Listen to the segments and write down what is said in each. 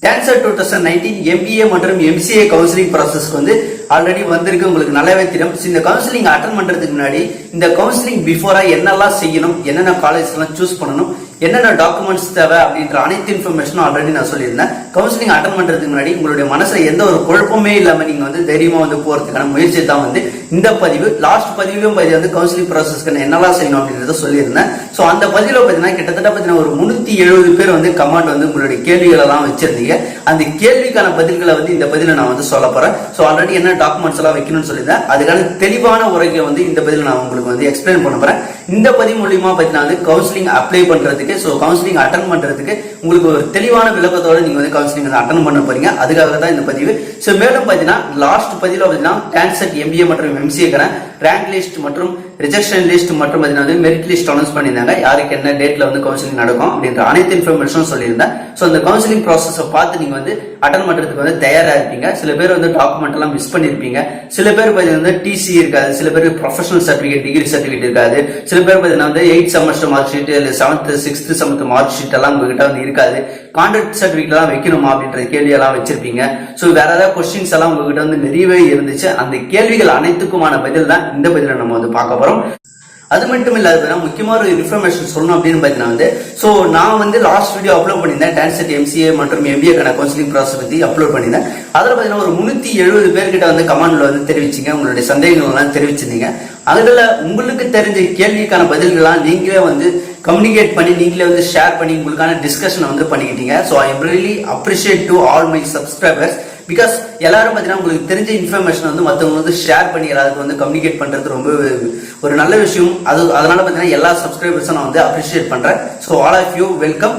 Dancer 2019 MBA மற்றும் MCA counselling ப்ராசஸ்க்கு already வந்திருக்கு. உங்களுக்கு நல்லாவே தெரியும். இந்த கவுன்சிலிங் அட்டன் பண்றதுக்கு முன்னாடி இந்த கவுன்சிலிங் பிஃபோரா என்னெல்லாம் செய்யணும், என்னென்ன காலேஜ் எல்லாம் சூஸ் பண்ணணும், என்னென்ன டாக்குமெண்ட்ஸ் தேவை அப்படின்ற அனைத்து இன்ஃபர்மேஷனும் ஆல்ரெடி நான் சொல்லியிருந்தேன். கவுன்சிலிங் அட்டன் பண்றதுக்கு முன்னாடி உங்களுடைய மனசுல எந்த ஒரு குழப்பமே இல்லாம நீங்க தைரியமா போறதுக்கான முயற்சி தான் இந்த பதிவு. லாஸ்ட் பதிவிலும் கவுன்சிலிங் ப்ராசஸ்க்கு என்னெல்லாம் செய்யணும் அப்படின்றத சொல்லியிருந்தேன். சோ அந்த பதிவுல பாத்தீங்கன்னா கிட்டத்தட்ட ஒரு 370 பேர் கமெண்ட் உங்களுடைய கேள்விகள் எல்லாம் வச்சிருந்தீங்க. அந்த கேள்விக்கான பதில்களை இந்த பதில நான் சொல்ல போறேன். சோ ஆல்ரெடி என்ன டாக்குமெண்ட்ஸ் எல்லாம் வைக்கணும்னு சொல்லியிருந்தேன். அதுக்கான தெளிவான உரையை இந்த பதில நான் உங்களுக்கு எக்ஸ்பிளைன் பண்ண போறேன். இந்த பதிவு மூலியமா பாத்தீங்கன்னா கவுன்சிலிங் அப்ளை பண்றதுக்கு, சோ கவுன்சிலிங் அட்டன் பண்றதுக்கு உங்களுக்கு ஒரு தெளிவான விளக்கத்தோட நீங்க கவுன்சிலிங் அட்டன் பண்ண போறீங்க. அதுக்காக தான் இந்த பதிவு. சோ மேலும் பாத்தீங்கன்னா லாஸ்ட் பதிவுல பாத்தீங்கன்னா டான்செட் MBA மற்றும் MCA ரேங்க் லிஸ்ட் மற்றும் ரிஜெக்ஷன் லிஸ்ட் மற்றும் மெரிட் லிஸ்ட் அனௌன்ஸ் பண்ணியிருந்தாங்க. யாருக்கு என்ன டேட்ல கவுன்சிலிங் நடக்கும் அப்படின்ற அனைத்து இன்ஃபர்மேஷனும் சொல்லியிருந்தேன். சோ அந்த கவுன்சிலிங் ப்ராசஸை பார்த்து நீங்க அட்டன் பண்றதுக்கு தயாரா இருப்பீங்க. சில பேர் டாக்குமெண்ட் எல்லாம் மிஸ் பண்ணிருப்பீங்க. சில பேர் பாத்தீங்கன்னா TC இருக்காது, சில பேர் ப்ரொஃபஷனல் சர்டிபிகேட், டிகிரி சர்டிபிகேட் இருக்காது. சில பேர் பாத்தீங்கன்னா 8th செமஸ்டர் மார்க் ஷீட் இல்ல 7th 6th 7th mark sheet எல்லாம் உங்ககிட்ட இருக்காது. கான்ட்ராக்ட் சர்டிபிகேட் எல்லாம் வைக்கணுமா அப்படின்ற கேள்வி எல்லாம் வச்சிருப்பீங்க. சோ வேற ஏதாவது கொஸ்டின்ஸ் எல்லாம் உங்ககிட்ட நிறையவே இருந்துச்சு. அந்த கேள்விகள் அனைத்துக்குமான பதில் தான் இந்த பதில நம்ம பார்க்க போறோம். அது மட்டும் இல்லாத முக்கியமான ஒரு இன்ஃபர்மேஷன் சொல்லணும் அப்படின்னு பாத்தீங்கன்னா சோ நான் லாஸ்ட் வீடியோ அப்லோட் பண்ணியிருந்தேன். டான்செட் MCA மற்றும் MBA கவுன்சிலிங் ப்ராசஸ் பத்தி அப்லோட் பண்ணியிருந்தேன். அதுல பாத்தீங்கன்னா ஒரு 370 பேர்கிட்ட கமெண்ட்ல தெரிவிச்சீங்க, உங்களுடைய சந்தேகங்கள் எல்லாம் தெரிவிச்சிருந்தீங்க. அதுல உங்களுக்கு தெரிஞ்ச கேள்விக்கான பதில்கள்லாம் நீங்களே கம்யூனிகேட் பண்ணி நீங்களே ஷேர் பண்ணி உங்களுக்கான டிஸ்கஷனை பண்ணிக்கிட்டீங்க. So I am really appreciate to all my subscribers. Because எல்லாரும் பாத்தீங்கன்னா உங்களுக்கு தெரிஞ்ச இன்ஃபர்மேஷன் மத்தவங்க ஷேர் பண்ணி எல்லாருக்கும் கம்யூனிகேட் பண்றது ரொம்ப ஒரு நல்ல விஷயம். அதனால பாத்தீங்கன்னா எல்லா சப்ஸ்கிரைபர்ஸும் நான் அப்ரிஷியேட் பண்றேன். So all of you welcome.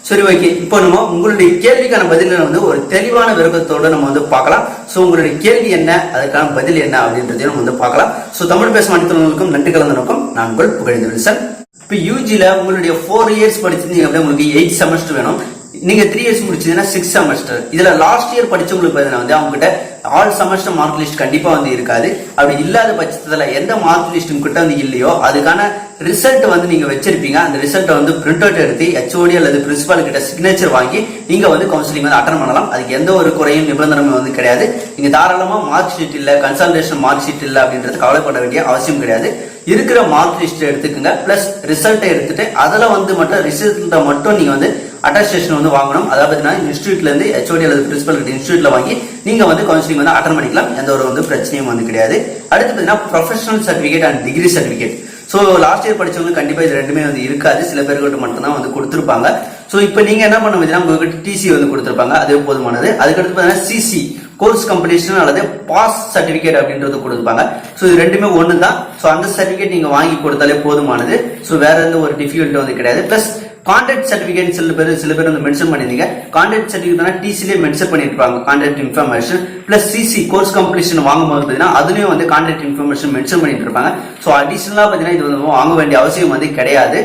சரி, ஓகே. இப்போ நம்ம உங்களுடைய கேள்விக்கான பதில ஒரு தெளிவான விருப்பத்தோட நம்ம பார்க்கலாம். சோ உங்களுடைய கேள்வி என்ன, அதுக்கான பதில் என்ன அப்படின்றதையும் நம்ம பார்க்கலாம். சோ தமிழ் பேச மாநிலங்களுக்கும் நன்றி கலந்த நோக்கம். நான் உங்கள் புகழேந்தி வில்சன். இப்ப UGல உங்களுடைய 4 இயர்ஸ் படிச்சிருந்தீங்க அப்படின்னா உங்களுக்கு 8 செமஸ்டர் வேணும். நீங்க 3 இயர்ஸ் முடிச்சீங்கன்னா 6 செமஸ்டர். இதுல லாஸ்ட் இயர் படிச்சவங்களுக்கு பாத்தீங்கன்னா அவங்க கிட்ட ஆல் செமஸ்டர் மார்க் லிஸ்ட் கண்டிப்பா இருக்காது. அப்படி இல்லாத பட்சத்துல எந்த மார்க் லிஸ்ட் கிட்ட இல்லையோ அதுக்கான ரிசல்ட் நீங்க வச்சிருப்பீங்க. அந்த ரிசல்ட்டை பிரிண்ட் அவுட் எடுத்து HOD அல்லது பிரின்சிபால் கிட்ட சிக்னேச்சர் வாங்கி நீங்க கவுன்சிலிங் அட்டன் பண்ணலாம். அதுக்கு எந்த ஒரு குறையும் நிபந்தனையும் கிடையாது. நீங்க தாராளமா மார்க் ஷீட் இல்ல, கன்சல்டேஷன் மார்க் ஷீட் இல்ல அப்படின்றது கவலைப்பட வேண்டிய அவசியம் கிடையாது. இருக்கிற மார்க் லிஸ்ட் எடுத்துக்கங்க, பிளஸ் ரிசல்ட்டை எடுத்துட்டு அதுல மட்டும் ரிசல்ட்டை மட்டும் நீங்க அட்டஸ்டேஷன் வாங்கணும். அதாவது இன்ஸ்டியூட்ல இருந்து HOD அல்லது பிரின்சிபல் கிட்ட இன்ஸ்டியூட்ல வாங்கி நீங்க கவுன்சிலிங் அட்டன் பண்ணிக்கலாம். எந்த ஒரு பிரச்சனையும் கிடையாது. அடுத்து பாத்தீங்கன்னா professional certificate and degree certificate. So last year படிச்சவங்க கண்டிப்பா இது ரெண்டுமே இருக்காது. சில பேர்கிட்ட மட்டும் தான் கொடுத்திருப்பாங்க. சோ இப்போ நீங்க என்ன பண்ண முடியும்னா உங்ககிட்ட TC கொடுத்திருப்பாங்க, அதே போதுமானது. அதுக்கடுத்து பாத்தீங்கன்னா CC கோர்ஸ் கம்ப்ளீஷன் அல்லது பாஸ் சர்டிபிகேட் அப்படின்றது கொடுப்பாங்க. சோ இது ரெண்டுமே ஒண்ணுதான். சோ அந்த சர்டிபிகேட் நீங்க வாங்கி கொடுத்தாலே போதுமானது. சோ வேற எந்த ஒரு டிஃபிகல்ட்டி கிடையாது. பிளஸ் கான்ட்ராக்ட் சர்டிபிகேட் சில பேர் மென்ஷன் பண்ணிருந்தீங்க. கான்ட்ராக்ட் சர்டிபிகேட் TCலயே மென்ஷன் பண்ணிருப்பாங்க contract information. Plus CC course completion வாங்கும்போது பாத்தீங்கன்னா அதுலயும் கான்ட்ராக்ட் இன்ஃபர்மேஷன் மென்ஷன் பண்ணிட்டு இருப்பாங்க. சோ அடிஷனலா பாத்தீங்கன்னா இது வாங்க வேண்டிய அவசியம் கிடையாது.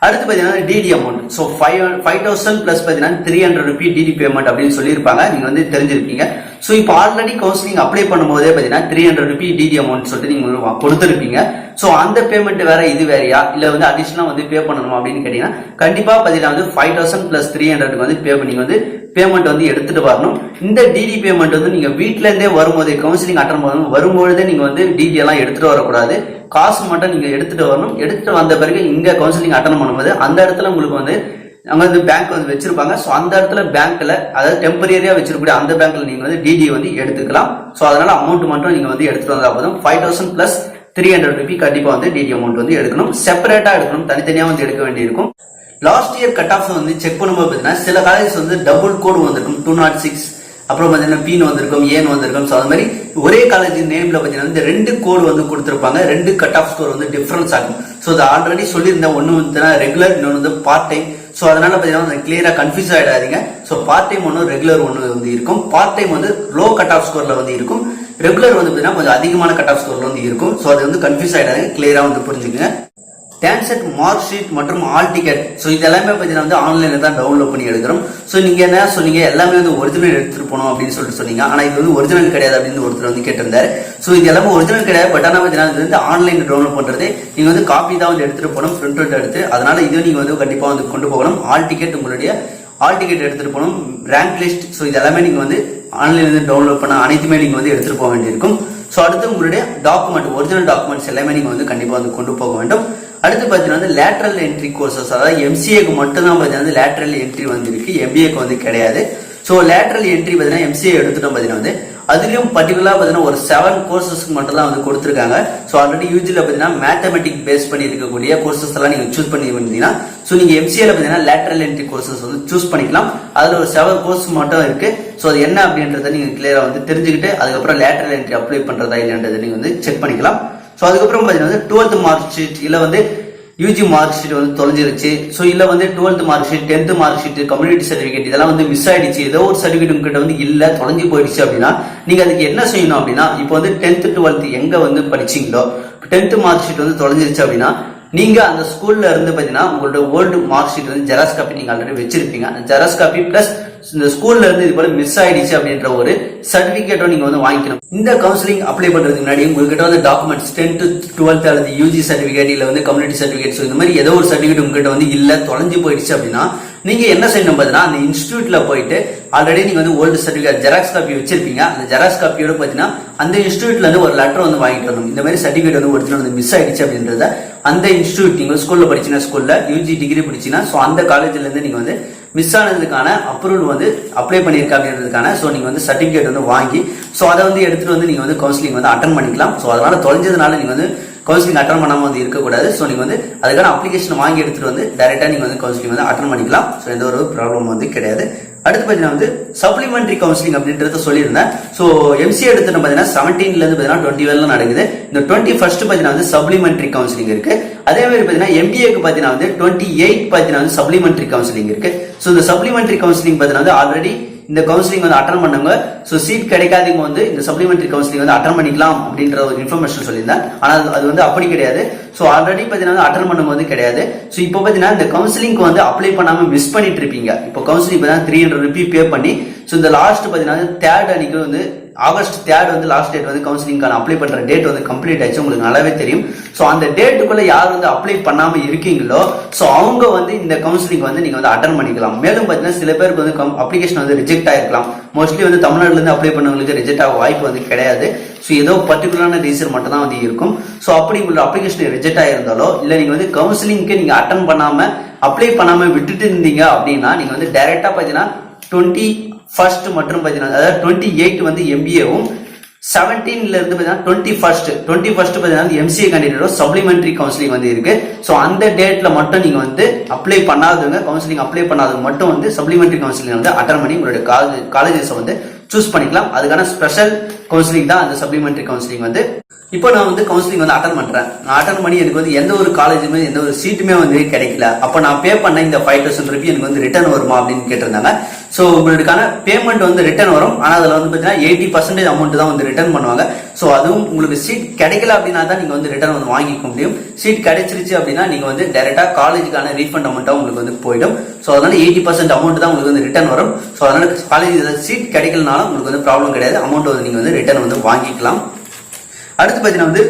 அடுத்து பாத்தீங்கன்னா DD அமௌண்ட். சோ 5,000 பிளஸ் பாத்தீங்கன்னா 300 ரூபி DD பேமெண்ட் அப்படின்னு சொல்லியிருப்பாங்க. நீங்க தெரிஞ்சிருப்பீங்க. சோ இப்போ ஆல்ரெடி கவுன்சிலிங் அப்ளை பண்ணும்போதே பாத்தீங்கன்னா 300 ரூபி DD அமௌண்ட் சொல்லிட்டு நீங்க கொடுத்துருப்பீங்க. சோ அந்த பேமெண்ட் வேற இது வேறையா இல்ல அடிஷனலா பே பண்ணணும் அப்படின்னு கேட்டீங்கன்னா கண்டிப்பா பாத்தீங்கன்னா 5,000 பிளஸ் 300 பே பண்ணி பேமெண்ட் எடுத்துட்டு வரணும். இந்த DD பேமெண்ட் நீங்க வீட்ல இருந்தே வரும்போது கவுன்சிலிங் அட்டன் வரும்பொழுதே நீங்க DD எல்லாம் எடுத்துட்டு வரக்கூடாது. காசு மட்டும் நீங்க எடுத்துட்டு வரணும். எடுத்துட்டு வந்த பிறகு இங்க கவுன்சிலிங் அட்டன் பண்ணும்போது அந்த இடத்துல உங்களுக்கு அங்க பேங்க் வச்சிருப்பாங்க. சோ அந்த இடத்துல பேங்க்ல அதாவது டெம்பரரியா வச்சிருக்கக்கூடிய அந்த பேங்க்ல நீங்க DD எடுத்துக்கலாம். சோ அதனால அமௌண்ட் மட்டும் நீங்க எடுத்துட்டு வந்தா போதும். 5,000 பிளஸ் 300 ரூபி கண்டிப்பா DD அமௌண்ட் எடுக்கணும். செப்பரேட்டா எடுக்கணும், தனித்தனியா எடுக்க வேண்டியிருக்கும். Last year cut off check பண்ணும்போது பாத்தீங்கன்னா சில காலேஜ் டபுள் கோடு வந்திருக்கும். 206 அப்புறம் பாத்தீங்கன்னா PN வந்திருக்கும், ஏன் வந்திருக்கும். சோ அது மாதிரி ஒரே காலேஜ் நேம்ல பாத்தீங்கன்னா 2 கோடு கொடுத்திருப்பாங்க. 2 கட் ஆஃப் ஸ்கோர் டிஃபரன்ஸ் ஆகும். சோ அது ஆல்ரெடி சொல்லியிருந்தேன். ஒன்னு ரெகுலர், இன்னொன்னு பார்ட் டைம். சோ அதனால பாத்தீங்கன்னா கிளியரா கன்ஃபியூஸ் ஆயிடாதீங்க. சோ பார்ட் டைம் ஒன்னு, ரெகுலர் ஒன்னு இருக்கும். Part time low cutoff ஸ்கோர்ல இருக்கும். ரெகுலர் பாத்தீங்கன்னா கொஞ்சம் அதிகமான கட் ஆஃப் ஸ்கோர்ல இருக்கும். சோ அது கன்ஃபியூஸ் ஆயிடாதீங்க, கிளியரா புரிஞ்சுக்கங்க. டான்செட் மார்க் ஷீட் மற்றும் ஆல் டிக்கெட். சோ இதெல்லாமே பாத்தீங்கன்னா ஆன்லைன்ல தான் டவுன்லோட் பண்ணி எடுக்கிறோம். சோ நீங்க என்ன சொன்னீங்க, எல்லாமே ஒரிஜினல் எடுத்துட்டு போனோம் அப்படின்னு சொல்லிட்டு சொன்னீங்க. ஆனா இது ஒரிஜினல் கிடையாது அப்படின்னு ஒருத்தர் கேட்டிருந்தாரு. சோ இது எல்லாமே ஒரிஜினல் கிடையாது. பட் ஆனா பாத்தீங்கன்னா ஆன்லைன் டவுன்லோட் பண்றது நீங்க காப்பி தான் எடுத்துட்டு போகணும், பிரிண்ட் அவுட் எடுத்து. அதனால இது நீங்க கண்டிப்பா கொண்டு போகணும். ஆல் டிக்கெட் உங்களுடைய ஹால் டிக்கெட் எடுத்துட்டு போகணும், ரேங்க் லிஸ்ட். ஸோ இது எல்லாமே நீங்க வந்து ஆன்லைன்ல இருந்து டவுன்லோட் பண்ண அனைத்துமே நீங்க வந்து எடுத்துட்டு போக வேண்டியிருக்கும். ஸோ அடுத்து உங்களுடைய டாக்குமெண்ட், ஒரிஜினல் டாக்குமெண்ட்ஸ் எல்லாமே நீங்க வந்து கண்டிப்பா வந்து கொண்டு போக வேண்டும். அடுத்து பாத்தீங்கன்னா வந்து லேட்டரல் என்ட்ரி கோர்சஸ், அதாவது எம்சிஏக்கு மட்டும் தான் பாத்தீங்கன்னா லேட்டரல் என்ட்ரி வந்து இருக்கு, எம்பிஏக்கு வந்து கிடையாது. ஸோ லேட்டரல் என்ட்ரி பாத்தீங்கன்னா எம்சிஏ எடுத்துட்டோம் பாத்தீங்கன்னா வந்து அதுலயும் பர்டிகுலரா பாத்தீங்கன்னா ஒரு 7 கோர்சஸ்க்கு மட்டும் தான் வந்து கொடுத்துருக்காங்க. ஸோ ஆல்ரெடி யூஜில பாத்தீங்கன்னா மேத்தமெட்டிக் பேஸ் பண்ணி இருக்கக்கூடிய கோர்சஸ் எல்லாம் நீங்க சூஸ் பண்ணி வந்தீங்கன்னா ஸோ நீங்க எம்சிஏல பாத்தீங்கன்னா லேட்டரல் என்ட்ரி கோர்சஸ் வந்து சூஸ் பண்ணிக்கலாம். அதுல ஒரு 7 கோர்ஸ் மட்டும் இருக்கு. ஸோ அது என்ன அப்படின்றத நீங்க கிளியரா வந்து தெரிஞ்சுக்கிட்டு அதுக்கப்புறம் லேட்டரல் என்ட்ரி அப்ளை பண்றதா இல்லைன்றதை நீங்க வந்து செக் பண்ணிக்கலாம். ஸோ அதுக்கப்புறம் பாத்தீங்கன்னா வந்து 12th மார்க் ஷீட் இல்ல வந்து யூஜி மார்க் ஷீட் வந்து தொலைஞ்சிருச்சு, ஸோ இல்ல வந்து 12th mark sheet, 10th mark sheet, community certificate இதெல்லாம் வந்து மிஸ் ஆயிடுச்சு, ஏதோ ஒரு சர்டிபிகேட் உங்ககிட்ட வந்து இல்ல தொலைஞ்சு போயிடுச்சு அப்படின்னா நீங்க அதுக்கு என்ன செய்யணும் அப்படின்னா, இப்போ வந்து 10th 12th எங்க வந்து படிச்சீங்களோ 10th மார்க் ஷீட் வந்து தொலைஞ்சிருச்சு அப்படின்னா நீங்க அந்த ஸ்கூல்ல இருந்து பாத்தீங்கன்னா உங்களோட ஓல்டு மார்க் ஷீட் வந்து ஜெராக்ஸ் காப்பி நீங்க ஆல்ரெடி வச்சிருப்பீங்க, அந்த ஜெராக்ஸ் காப்பி பிளஸ் இந்த ஸ்கூல்ல இருந்து இது போல மிஸ் ஆயிடுச்சு அப்படின்ற ஒரு சர்டிபிகேட்டும் நீங்க வந்து வாங்கிக்கணும். இந்த கவுன்சிலிங் அப்ளை பண்றதுக்கு முன்னாடி உங்ககிட்ட வந்து டாக்குமெண்ட்ஸ் 10th 12th அல்லது யூஜி சர்டிபிகேட் இல்ல வந்து கம்யூனிட்டி சர்டிபிகேட் இந்த மாதிரி ஏதோ ஒரு சர்டிபிகேட் உங்ககிட்ட வந்து இல்ல தொலைஞ்சு போயிடுச்சு அப்படின்னா நீங்க என்ன செய்யணும் பாத்தீங்கன்னா அந்த இன்ஸ்டிடியூட்ல போயிட்டு ஆல்ரெடி நீங்க வந்து ஓல்டு சர்டிபிகேட் ஜெராக்ஸ் காப்பி வச்சிருப்பீங்க, அந்த ஜெராக்ஸ் காப்பியோட பாத்தீங்கன்னா அந்த இன்ஸ்டிடியூட்ல இருந்து ஒரு லெட்டர் வந்து வாங்கிட்டு வரணும். இந்த மாதிரி சர்டிபிகேட் வந்து ஒரிஜினல் வந்து மிஸ் ஆயிடுச்சு அப்படின்றத அந்த இன்ஸ்டிடியூட், நீங்க ஸ்கூல்ல படிச்சீங்கன்னா ஸ்கூல்ல, யூஜி டிகிரி படிச்சீங்கன்னா சோ அந்த காலேஜ்ல இருந்து நீங்க வந்து மிஸ் ஆனதுக்கான அப்ரூவல் வந்து அப்ளை பண்ணிருக்கா அப்படின்றதுக்கான சோ நீங்க வந்து சர்டிபிகேட் வந்து வாங்கி சோ அதை வந்து எடுத்துட்டு வந்து நீங்க வந்து கவுன்சிலிங் வந்து அட்டன் பண்ணிக்கலாம். சோ அதனால தொலைஞ்சதுனால நீங்க வந்து கவுன்சிலிங் அட்டன் பண்ணாம வந்து இருக்கக்கூடாது. ஸோ நீங்க வந்து அதுக்கான அப்ளிகேஷன் வாங்கி எடுத்துட்டு வந்து டைரக்டா நீங்க வந்து கவுன்சிலிங் வந்து அட்டன் பண்ணிக்கலாம். ஸோ எந்த ஒரு ப்ராப்ளம் வந்து கிடையாது. அடுத்து பாத்தீங்கன்னா வந்து சப்ளிமெண்டரி கவுன்சிலிங் அப்படின்றத சொல்லியிருந்தேன். ஸோ எம்சிஏ எடுத்துட்டு பாத்தீங்கன்னா 17ல இருந்து பாத்தீங்கன்னா 20 வரல நடக்குது. இந்த 21st பாத்தீங்கன்னா வந்து சப்ளிமெண்டரி கவுன்சிலிங் இருக்கு. அதே மாதிரி பாத்தீங்கன்னா எம்பிஏக்கு பாத்தீங்கன்னா வந்து 28 பாத்தீங்கன்னா வந்து சப்ளிமெண்டரி கவுன்சிலிங் இருக்கு. ஸோ இந்த சப்ளிமெண்டரி கவுன்சிலிங் பாத்தீங்கன்னா வந்து ஆல்ரெடி இந்த கவுன்சிலிங் வந்து அட்டன் பண்ணுங்க. சோ சீட் கிடைக்காதவங்க வந்து இந்த சப்ளிமெண்டரி கவுன்சிலிங் வந்து அட்டன் பண்ணிக்கலாம் அப்படின்ற ஒரு இன்ஃபர்மேஷன் சொல்லியிருந்தேன். ஆனா அது வந்து அப்படி கிடையாது. சோ ஆல்ரெடி பாத்தீங்கன்னா அட்டன் பண்ணும்போது கிடையாது. சோ இப்போ பாத்தீங்கன்னா இந்த கவுன்சிலிங்க்கு வந்து அப்ளை பண்ணாம மிஸ் பண்ணிட்டு இருப்பீங்க. இப்போ கவுன்சிலிங் பாத்தீங்கன்னா 300 ரூபி பே பண்ணி சோ இந்த லாஸ்ட் பாத்தீங்கன்னா 3rd அன்னைக்கு வந்து ஆகஸ்ட் 3rd வந்து லாஸ்ட் டேட் வந்து கவுன்சிலிங்கான அப்ளை பண்ற டேட் வந்து கம்ப்ளீட் ஆயிடுச்சு, உங்களுக்கு நல்லாவே தெரியும். சோ அந்த டேட்டுக்குள்ள யார் வந்து அப்ளை பண்ணாம இருக்கீங்களோ சோ அவங்க வந்து இந்த கவுன்சிலிங் வந்து நீங்க வந்து அட்டன் பண்ணிக்கலாம். மேலும் பாத்தீங்கன்னா சில பேருக்கு வந்து அப்ளிகேஷன் வந்து ரிஜெக்ட் ஆயிருக்கலாம். மோஸ்ட்லி வந்து தமிழ்நாட்டுல இருந்து அப்ளை பண்ணவங்களுக்கு ரிஜெக்ட் ஆக வாய்ப்பு வந்து கிடையாது. சோ ஏதோ பர்டிகுலரான ரீசன் மட்டும் தான் வந்து இருக்கும். சோ அப்படி உங்களோட அப்ளிகேஷன் ரிஜெக்ட் ஆயிருந்தாலோ இல்ல நீங்க வந்து கவுன்சிலிங்க்கு நீங்க அட்டன் பண்ணாம அப்ளை பண்ணாம விட்டுட்டு இருந்தீங்க அப்படின்னா நீங்க வந்து டைரக்டா பாத்தீங்கன்னா 21st மற்றும் பாத்தீங்கன்னா அதாவது 28 வந்து எம்பிஏவும் 17ல இருந்து பாத்தீங்கன்னா 21st பாத்தீங்கன்னா எம்சிஏ கேண்டிடேட் சப்ளிமெண்டரி கவுன்சிலிங் வந்து இருக்கு. சோ அந்த டேட்ல மட்டும் நீங்க வந்து அப்ளை பண்ணாதவங்க, கவுன்சிலிங் அப்ளை பண்ணாதவங்க மட்டும் வந்து சப்ளிமெண்டரி கவுன்சிலிங் வந்து அட்டன் பண்ணி உங்களுடைய காலேஜஸ் வந்து சூஸ் பண்ணிக்கலாம். அதுக்கான ஸ்பெஷல் கவுன்சிலிங் தான் அந்த சப்ளிமெண்டரி கவுன்சிலிங் வந்து. இப்போ நான் வந்து கவுன்சிலிங் வந்து அட்டன் பண்றேன். நான் அட்டன் பண்ணி எனக்கு வந்து எந்த ஒரு காலேஜுமே எந்த ஒரு சீட்டுமே வந்து கிடைக்கல. அப்ப நான் பே பண்ண இந்த 5000 ரூபாய் எனக்கு வந்து ரிட்டர்ன் வருமா அப்படின்னு கேட்டிருந்தாங்க. சோ உங்களுக்கான பேமெண்ட் வந்து ரிட்டர்ன் வரும். ஆனா அதுல வந்து பாத்தீங்கன்னா 80% அமௌண்ட் தான் வந்து ரிட்டர்ன் பண்ணுவாங்க. சோ அதுவும் உங்களுக்கு சீட் கிடைக்கல அப்படின்னா தான் நீங்க வந்து ரிட்டர்ன் வந்து வாங்கிக்க முடியும். சீட் கிடைச்சிருச்சு அப்படின்னா நீங்க வந்து டைரக்டா காலேஜுக்கான ரீஃபண்ட் அமௌண்ட்டா உங்களுக்கு வந்து போயிடும். சோ அதனால 80% அமௌண்ட் தான் உங்களுக்கு வந்து ரிட்டர்ன் வரும். சோ அதனால காலேஜ் சீட் கிடைக்கலனாலும் உங்களுக்கு வந்து ப்ராப்ளம் கிடையாது. அமௌண்ட் வந்து நீங்க வந்து ரிட்டர்ன் வந்து வாங்கிக்கலாம். அடுத்து பாத்தீங்கன்னா வந்து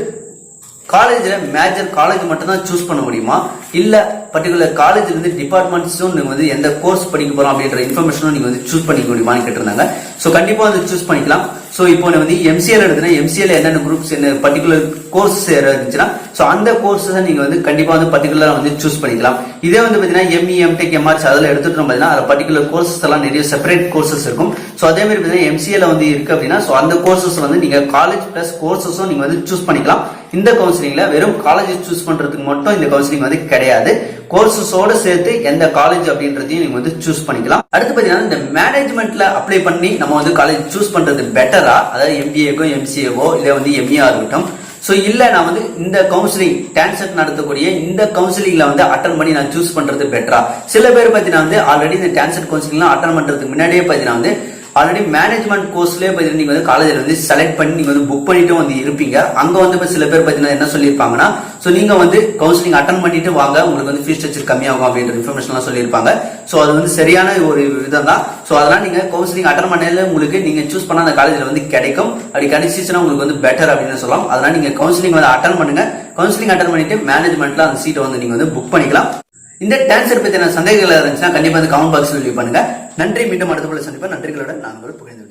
காலேஜ்ல மேஜர் காலேஜ் மட்டும் தான் சூஸ் பண்ண முடியுமா இல்ல பர்டிகுலர் காலேஜ்ல இருந்து டிபார்ட்மெண்ட்ஸும் நீங்க வந்து எந்த கோர்ஸ் படிக்க போறோம் அப்படின்ற இன்ஃபர்மேஷனும் நீங்க வந்து சூஸ் பண்ணிக்க முடியுமான்னு கேட்டிருந்தாங்க. சோ கண்டிப்பா வந்து சூஸ் பண்ணிக்கலாம். சோ இப்போ வந்து எம்சிஏல எடுத்தா எம்சிஏல என்னென்ன குரூப்ஸ் என்ன பர்டிகுலர் கோர்ஸ் இருந்துச்சுன்னா சோ அந்த கோர்ஸஸ் நீங்க வந்து கண்டிப்பா வந்து பர்டிகுலரா வந்து சூஸ் பண்ணிக்கலாம். இதே வந்து பாத்தீங்கன்னா எம்இ எம்டெக் எம்ஆர்சி அதுல எடுத்துட்டோம் பாத்தீங்கன்னா அதுல பர்டிகுலர் கோர்சஸ் எல்லாம் நிறைய செப்பரேட் கோர்சஸ் இருக்கும். சோ அதே மாதிரி பாத்தீங்கன்னா எம்சிஏல வந்து இருக்கு அப்படின்னா சோ அந்த கோர்சஸ் வந்து நீங்க காலேஜ் பிளஸ் கோர்சஸும் நீங்க வந்து சூஸ் பண்ணிக்கலாம். இந்த கவுன்சிலிங்ல வெறும் காலேஜ் சூஸ் பண்றதுக்கு மட்டும் இந்த கவுன்சிலிங் வந்து கிடையாது. கோர்சஸோட சேர்த்து எந்த காலேஜ் அப்படின்றதையும் நீங்க வந்து சூஸ் பண்ணிக்கலாம். அடுத்து பாத்தீங்கன்னா இந்த மேனேஜ்மெண்ட்ல அப்ளை பண்ணி நம்ம வந்து காலேஜ் சூஸ் பண்றது பெட்டரா, அதாவது எம்பிஏக்கோ எம்சிஏவோ இல்ல வந்து எம்இஆ இருக்கட்டும். சோ இல்ல நான் வந்து இந்த கவுன்சிலிங் டான்செட் நடத்தக்கூடிய இந்த கவுன்சிலிங்ல வந்து அட்டன் பண்ணி நான் சூஸ் பண்றது பெட்டரா. சில பேர் பாத்தீங்கன்னா வந்து ஆல்ரெடி இந்த டான்செட் கவுன்சிலிங்லாம் அட்டன் பண்றதுக்கு முன்னாடியே பாத்தீங்கன்னா வந்து ஆல்ரெடி மேனேஜ்மெண்ட் கோர்ஸ்லயே பாத்தீங்கன்னா நீங்க வந்து காலேஜ்ல வந்து செலக்ட் பண்ணி நீங்க வந்து புக் பண்ணிட்டு வந்து இருப்பீங்க. அங்க வந்து சில பேர் பாத்தீங்கன்னா என்ன சொல்லியிருப்பாங்கன்னா சோ நீங்க வந்து கவுன்சிலிங் அட்டன் பண்ணிட்டு வாங்க உங்களுக்கு வந்து ஃபீஸ் ஸ்ட்ரக்சர் கம்மியாகும் அப்படின்ற இன்ஃபர்மேஷன் எல்லாம் சொல்லியிருப்பாங்க. சோ அது வந்து சரியான ஒரு விதம் தான். சோ அதனால நீங்க கவுன்சிலிங் அட்டன் பண்ணல உங்களுக்கு நீங்க சூஸ் பண்ண அந்த காலேஜ்ல வந்து கிடைக்கும். அப்படி கிடைச்சிச்சுன்னா உங்களுக்கு வந்து பெட்டர் அப்படின்னு சொல்லலாம். அதனால நீங்க கவுன்சிலிங் வந்து அட்டன் பண்ணுங்க. கவுன்சிலிங் அட்டன் பண்ணிட்டு மேனேஜ்மெண்ட்ல அந்த சீட்டை வந்து நீங்க வந்து புக் பண்ணிக்கலாம். இந்த டான்சர் பத்தின சந்தேகங்கள் இருந்துச்சுன்னா கண்டிப்பா அந்த கமெண்ட் பாக்ஸ்ல லீவ் பண்ணுங்க. நன்றி. மீண்டும் அடுத்த போல சந்திப்பேன். நன்றிகளோட நான் உங்கள் புகழ்ந்து